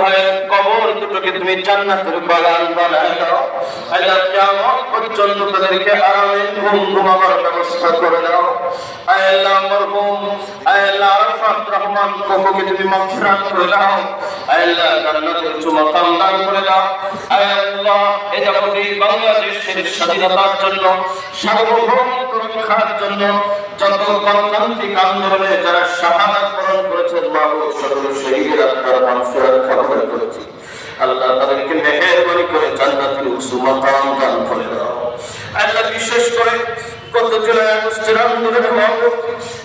ভাইয়ের কবর দুটোকে তুমি জান্নাতের বাগান বানায় দাও। আল্লাহ কিয়ামত পর্যন্ত তাদেরকে আরামে ঘুমাবার ব্যবস্থা করে দাও। আল্লাহ মরহুম আল্লাহ আরাফাত রহমান কবরকে তুমি মাগফিরাত করে দাও। আল্লাহ জান্নাতের উঁচু মাকাম দান করে দাও। আল্লাহ এই জগতে বাংলাদেশের স্বাধীনতার জন্য, সার্বভৌমত্ব রক্ষার জন্য যত গণতান্ত্রিক আন্দোলনে যারা শাহাদাত বরণ করেছেন, মাহবুব সকল শহীদের আত্মার মাগফিরাত কামনা করেছি। আল্লাহ তাদেরকে মেহেরবানি করে জান্নাতুল উঁচু মাকাম দান করে দাও। আল্লাহ বিশেষ করে গত জুলাই আগস্টের আন্দোলনে মাহবুব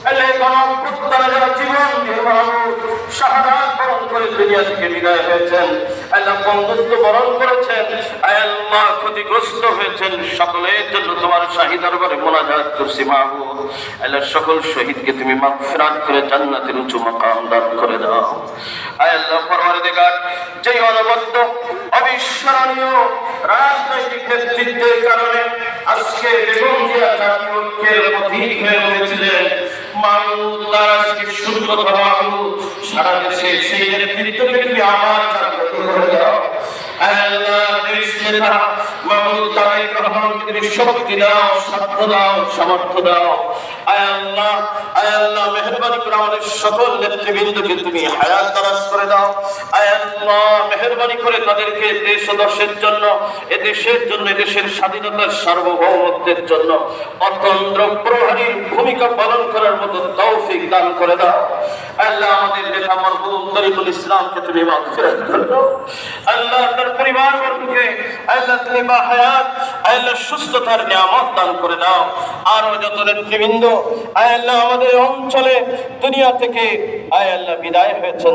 আল্লাহ গণ পুত্তরা যারা জীবন দিয়ে মাহবুব শাহাদাত বরণ করে দুনিয়া থেকে বিদায় হয়েছেন, আল্লাহ বন্ধুত্ব বরণ করেছেন, আল্লাহ ক্ষতিগ্রস্ত হয়েছেন, সকলের জন্য তোমার শাহী দরবারে মোনাজাত করছি মাহবুব। আল্লাহ সকল শহীদকে তুমি মাগফিরাত করে জান্নাতের উঁচু মাকাম দান করে দাও। আল্লাহ পরওয়ারদিগার যেই অনবদ্য অবিস্মরণীয় রাজনৈতিক নেতৃত্বের কারণে আজকে বেগম জিয়া জাতীয় ঐক্যের প্রতীক হয়ে উঠেছিলেন, মাহবুব তার আজকে সূর্যধরা মাহবুব সারা দেশে সেই নেতৃত্বকে তুমি আবার জাগ্রত করে দাও। আল্লাহ দেশ নেতা মাহবুব তারেক রহমানকে তুমি শক্তি দাও, সাধ্য দাও, সামর্থ্য দাও। আল্লাহ মেহেরবানি করে আমাদের সকল নেতৃবৃন্দকে তুমি হায়াত দারাজ করে দাও। আল্লাহ মেহেরবানি করে তাদেরকে দেশ ও দশের জন্য, এদেশের জন্য, এদেশের স্বাধীনতার সার্বভৌমত্বের জন্য অতন্দ্র প্রহরীর ভূমিকা পালন করার মতো তৌফিক দান করে দাও। আল্লাহ আমাদের নেতা মরহুম তরিকুল ইসলামকে তুমি মাগফিরাত করে দাও। আল্লাহ তার পরিবারবর্গকে আল্লাহ তুমি বাহায়াত আল্লাহ সুস্থতার নিয়ামত দান করে দাও। আরো যত নেতৃবৃন্দ আল্লাহ আমাদের অঞ্চলে দুনিয়া থেকে আল্লাহ বিদায় হয়েছেন